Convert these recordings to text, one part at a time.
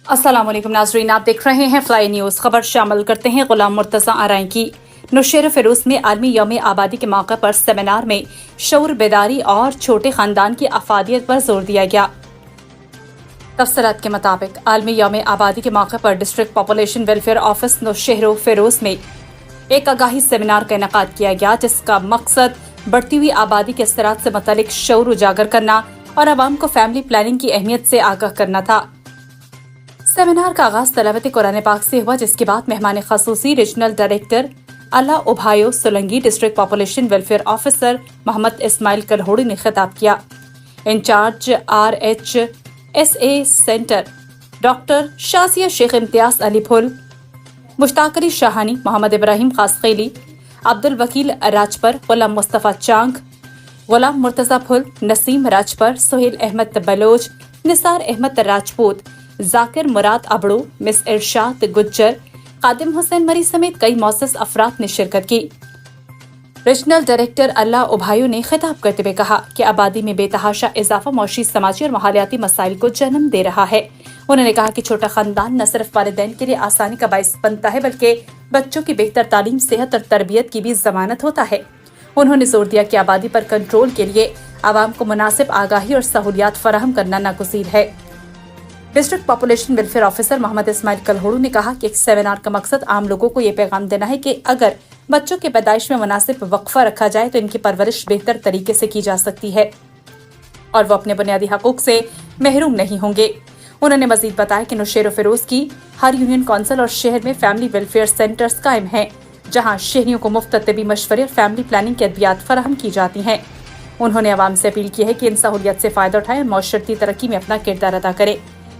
अस्सलाम वालेकुम नाज़रीन, आप देख रहे हैं फ्लाई न्यूज़। खबर शामिल करते हैं गुलाम मुर्तज़ा आरई की। नौशेरा फिरोज में आलमी यौम आबादी के मौके पर सेमिनार में शऊर बेदारी और छोटे खानदान की अफादियत पर जोर दिया गया। तफसीलात के मुताबिक आलमी यौम आबादी के मौके पर district population welfare office Naushahro Feroze में एक आगाही सेमिनार का इनेकाद किया गया, जिसका मकसद बढ़ती हुई आबादी के असरात से मुतालिक शऊर उजागर करना और आवाम को फैमिली प्लानिंग की अहमियत से आगाह करना था। सेमिनार का आगाज तलावत कुरान पाक से हुआ, जिसके बाद मेहमान खसूसी regional director Allah Ubhayo Solangi, district population welfare officer Mohammad Ismail Kalhoro ने खिताब किया। Incharge RHSA centre doctor Shazia Sheikh Imtiaz Ali Phul, Mushtaq Ali Shahani, Mohammad Ibrahim Khaskheli, Abdul Wakeel Rajpar, Ghulam Mustafa Chang, Ghulam Murtaza Phul, Naseem Rajpar, Sohail Ahmed Baloch, Nisar Ahmed Rajput, Zakir Murad Abro, miss Irshad Gujjar, Qadim Hussain Marri समेत कई मौसस अफराद ने शिरकत की। रीजनल डायरेक्टर अल्लाह उभायो ने खिताब करते हुए कहा कि आबादी में बेतहाशा इजाफा मौशी, समाजी और माहौलियाती मसाइल को जन्म दे रहा है। उन्होंने कहा कि छोटा खानदान न सिर्फ वालिदैन के लिए आसानी का बाइस बनता है, बल्कि बच्चों की बेहतर तालीम, सेहत और तरबियत की भी जमानत होता है। उन्होंने जोर दिया कि आबादी पर कंट्रोल के लिए आवाम को मुनासिब आगाही और सहूलियात फराहम करना नागुज़ीर है। District population welfare officer Mohammad Ismail Kalhoro ने कहा कि इस सेमिनार का मकसद आम लोगों को ये पैगाम देना है कि अगर बच्चों के पैदाइश में मुनासिब वक्फा रखा जाए तो इनकी परवरिश बेहतर तरीके से की जा सकती है और वो अपने बुनियादी हकूक से महरूम नहीं होंगे। उन्होंने मजीद बताया कि नौशेरा फिरोज की हर यूनियन कौंसिल और शहर में फैमिली वेलफेयर सेंटर्स कायम हैं, जहाँ शहरियों को मुफ्त तबी मशवरे और फैमिली प्लानिंग की अद्वियात फराहम की जाती हैं। उन्होंने आवाम से अपील की है कि इन सहूलियत से फायदा उठाएं और मौशरती तरक्की में अपना किरदार अदा करें।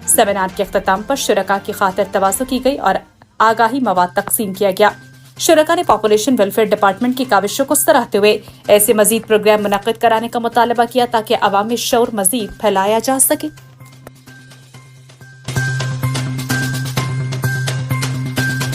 सेमिनार के अख्ताम पर शुरका की खातिर तवासु की गई और आगाही मवाद तकसीम किया गया। शुरका ने पॉपुलेशन वेलफेयर डिपार्टमेंट की काविशों को सराहते हुए ऐसे मजीद प्रोग्राम मुनक्किद कराने का मुतालबा किया ताकि अवाम में शऊर मजीद फैलाया जा सके।